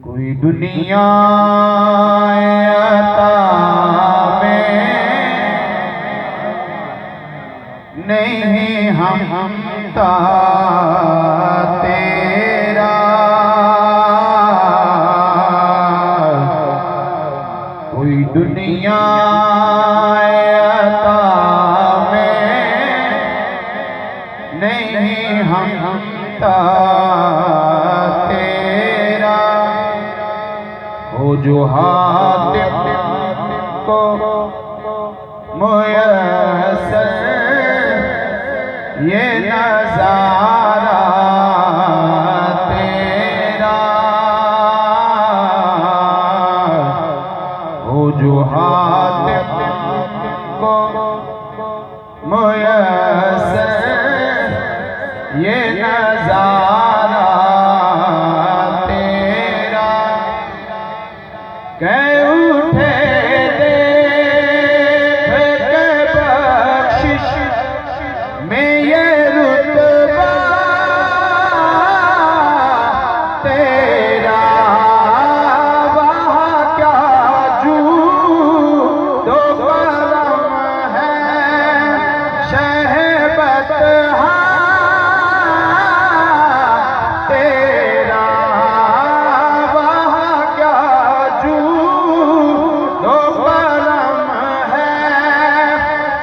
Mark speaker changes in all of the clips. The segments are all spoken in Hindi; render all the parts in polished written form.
Speaker 1: कोई दुनिया अता में नहीं हमता तेरा, कोई दुनिया अता में नहीं हमता तेरा। वो जो हाथ को मुयस्सर ये नज़ारा तेरा, वो जो हाथ को मुयस्सर ये नज़ारा तेरा। कह उठे देख के बख्शिश में ये रुतबा तेरा, वहाँ क्या जूद व करम है शहबत तेरा, वहाँ क्या जूद व करम है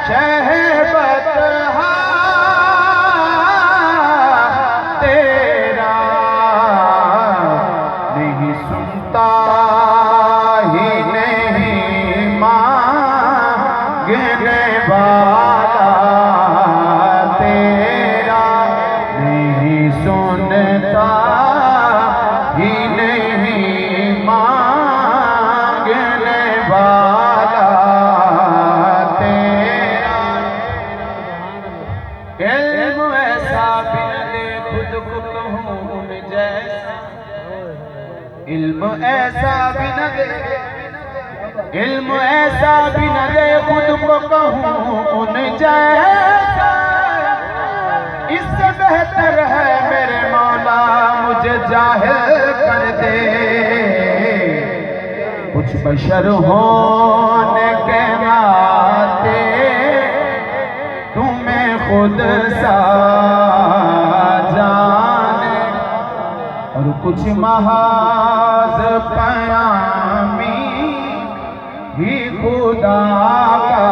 Speaker 1: शहबत तेरा। नहीं सुनता ही नहीं मांगने वाला तेरा, नहीं सुनता ही नहीं मांगने वाला तेरा। इल्म ऐसा भी न दे खुद को कहूँ उन जैसा, इल्म ऐसा भी न दे, इल्म ऐसा भी न दे खुद को कहूँ उन जैसा। इससे बेहतर है मेरे मौला मुझे जाहिल कर दे, कुछ बशर होने के नाते तुम्हें खुद सा जाने, और कुछ महाज पयामी ही खुदा का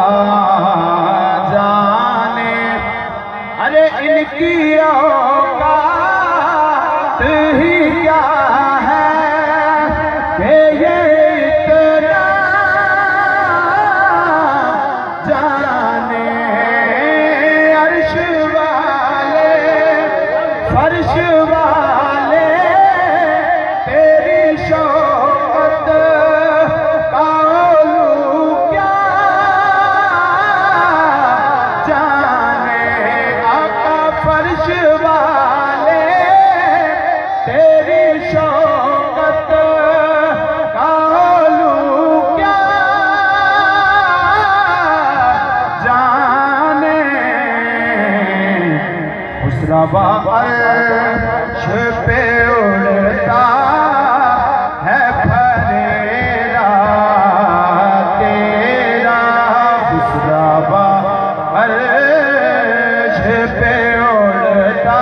Speaker 1: जाने। अरे इनकी औकात ही क्या है कि ये इतना जाने। अर्श वाले फर्श वाले तेरी शौकत का उलू क्या जाने। आका फर्श वाले तेरी शौकत का उलू क्या जाने। उस रवा अर्श पे उड़ता है फरेरा तेरा, उस रवा अर्श पे उड़ता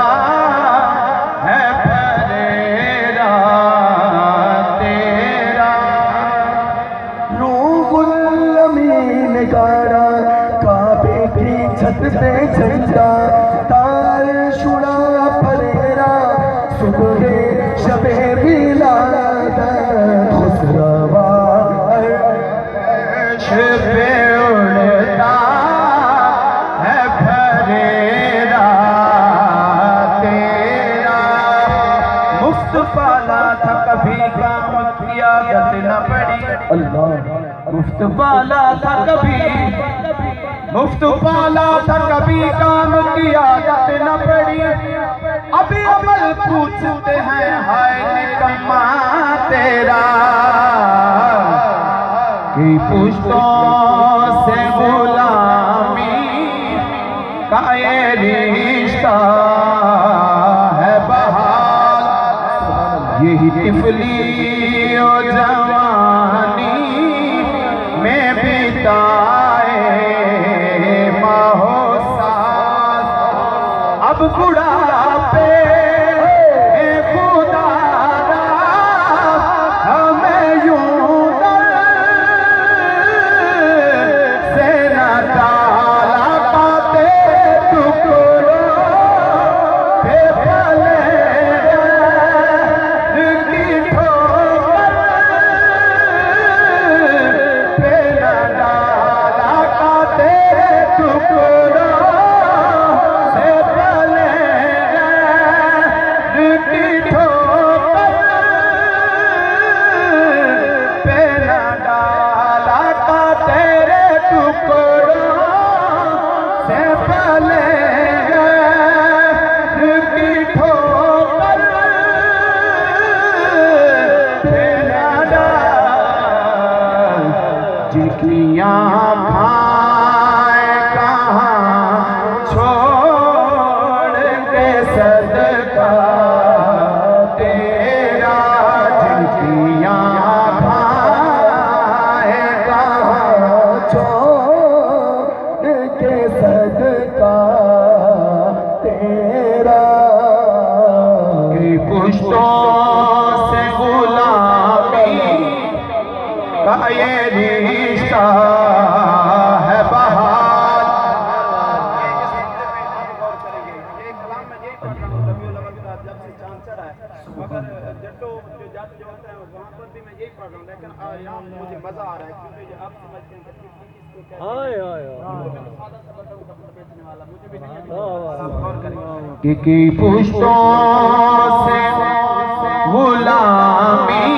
Speaker 1: है फरेरा तेरा।
Speaker 2: रूहुल अमीन गारा काबे की छत पे झंडा, तार शुरा फरेरा सुबह शबे बिलाद। खुसरवा
Speaker 1: अर्श पे उड़ता है फरेरा तेरा। मुफ्त पाला था कभी काम किया गत न पड़ी,
Speaker 2: अल्लाह
Speaker 1: मुफ्त पाला था कभी, मुफ्त पाला था कभी काम किया गत न पड़ी। अभी अमल पूछते हैं हाय निकम्मा तेरा, कि पुश्तों से गुलामी का ये रिश्ता है बहा यही तिफली और जवानी में बिताए माहो साथ, अब बुढ़ापे में खुदा हमें यूं दर से न डाला पाते टुकड़ों पे पले की ठोकर पे न डाला पाते टुकड़ों से पले की ठोकर पे न डाला पाते टुकड़ों से पले की ठोकर पे न डाल, जिनकी आँखें कहाँ छोड़ के सदका तेरा, जिनकी आँखें
Speaker 2: कहाँ छोड़ के सदका तेरा,
Speaker 1: की पुश्तों से गुलामी का ये रिश्ता है बहार।
Speaker 3: मगर जट्टो जो जात जो होता है वहाँ पर भी मैं यही पढ़ रहा हूँ, लेकिन यहाँ मुझे मजा आ रहा है क्योंकि आप समझते हैं कि किसको क्या बेचने वाला मुझे भी नहीं है, आप गौर करेंगे
Speaker 1: की पुश्तों से गुलामी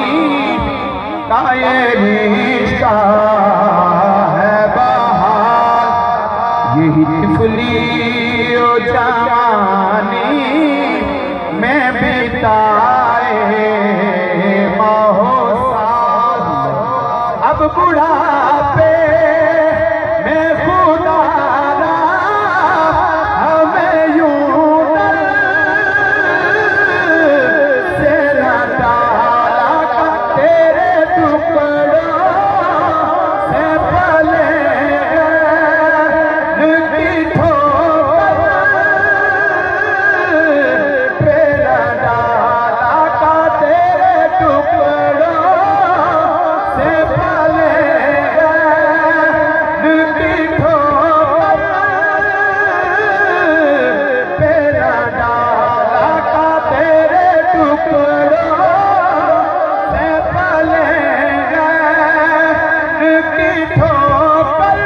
Speaker 1: का ये रिश्ता है बहार, यही तिफली और जवानी में बिताए माहो साथ, अब बुढ़ापे में खुदा हमें यूं दर से न डाला तेरे टुकड़ों से पले की ठोकर पे न डाला तेरे टुकड़ों से पले की ठोकर पे न डाला तेरे टुकड़ों से पले की ठोकर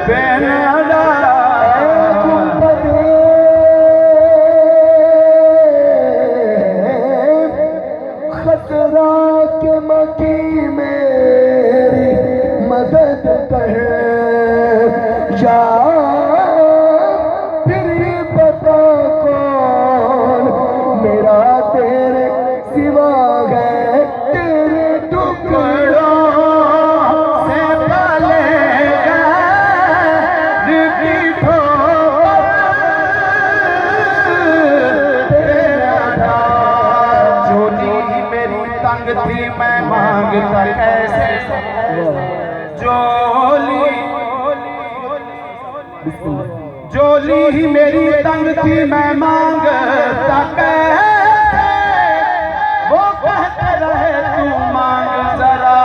Speaker 1: पे न डाला।
Speaker 2: खतरा के मकी मेरी मदद कर या फिर बता कौन मेरा तेरे सिवा है, तेरे
Speaker 1: टुकड़ों से पले की ठोकर पे न डाल, चोली मेरी तंग थी मैं मांगता कैसे, जोली ही मेरी तंग थी मैं मांगता कैसे, वो कहते रहे तू मांग जरा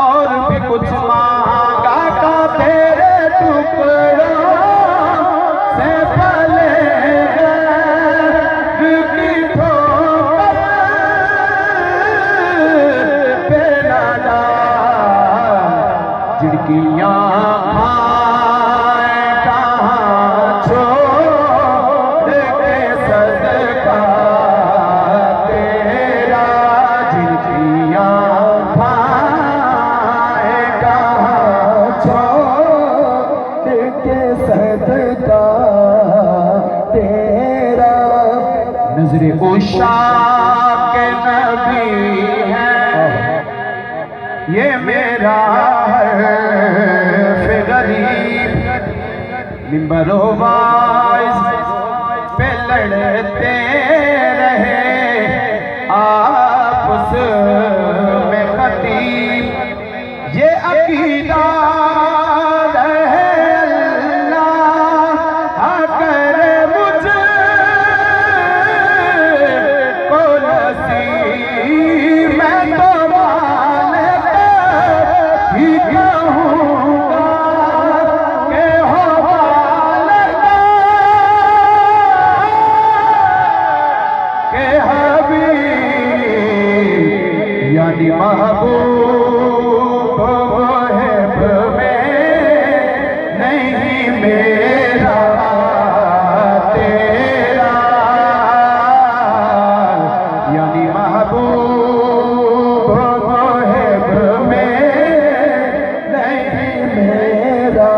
Speaker 1: और भी कुछ मांगा का तेरे टुकड़ों से पले की ठोकर पे न डाल, जिनकी आँखें कहाँ छोड़ के सदका तेरा, जिनकी आँखें
Speaker 2: कहाँ छोड़ के सदका तेरा,
Speaker 1: नजरे उषा के नबी है ये मेरा हर्फ गरीब, मिंबरो वाइज पे लड़ते रहे रहे आपस में खतीब, ये अकीदा रहे अल्लाह करे मुझको नसीब, मैं तो मालिक ही कहूँगा कि हो मालिक के हबीब यानी महबूब मुहिब में नहीं मेरा तेरा, यानी महबूब मुहिब में नहीं
Speaker 2: मेरा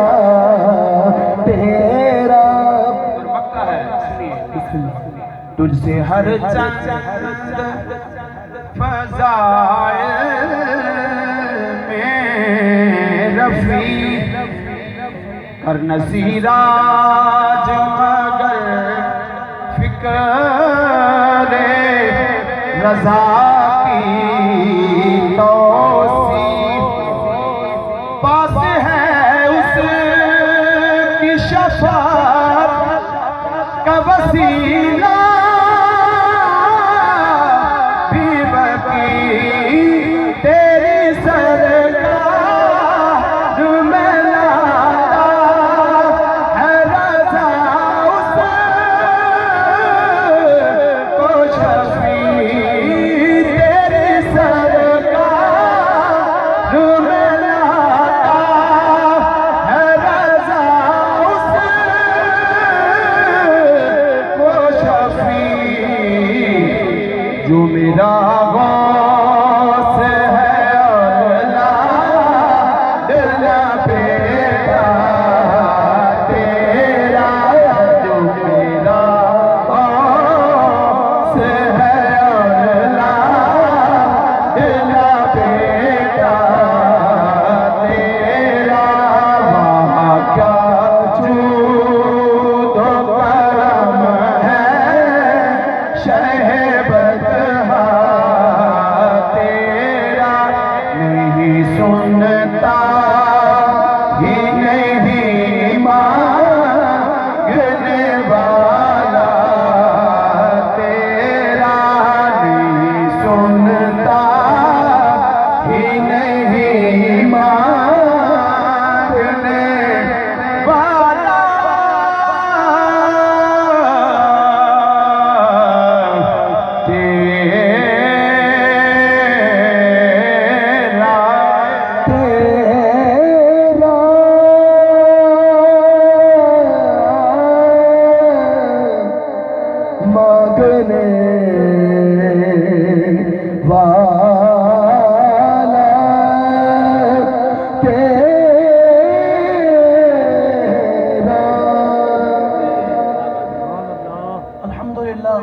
Speaker 2: तेरा।
Speaker 1: मक्का है, तुझसे हर चंद फज़ाइल में रफ़ी कर नसीराज मगर फ़िक्र रज़ा की तौसीफ़, पास है उसकी शफ़ाअत का वसीला भी बकी तेरी सरकार में लाता है रज़ा उसको शफ़ी, तेरी सरकार में लाता है रज़ा उसको शफ़ी, जो मेरा गौस है और लाडला बेटा तेरा, जो मेरा गौस है और लाडला बेटा तेरा, वहाँ क्या जूद व करम है शहबतहा तेरा, नहीं सुनता ही नहीं मांगने वाला तेरा, नहीं सुनता ही नहीं मांगने वाला
Speaker 2: तेरा मांगने वाला तेरा।
Speaker 4: अल्हम्दुलिल्लाह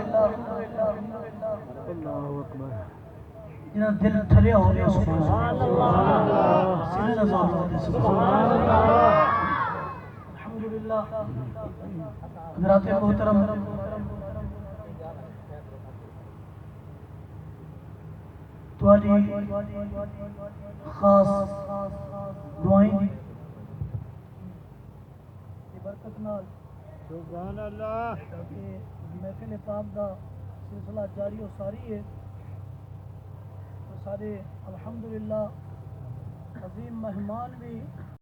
Speaker 4: इन्हें दिल ठरे हो गए, सुभान अल्लाह, सीने नज़ार हो गए, सुभान अल्लाह, अल्हम्दुलिल्लाह। हज़रात मोहतरम, तुम्हारी खास दुआएं दी बरकत नाल सुभान अल्लाह ताकि महफिल पाक दा सिलसिला जारी और सारी है, तो सारे अल्हम्दुलिल्लाह अजीम मेहमान भी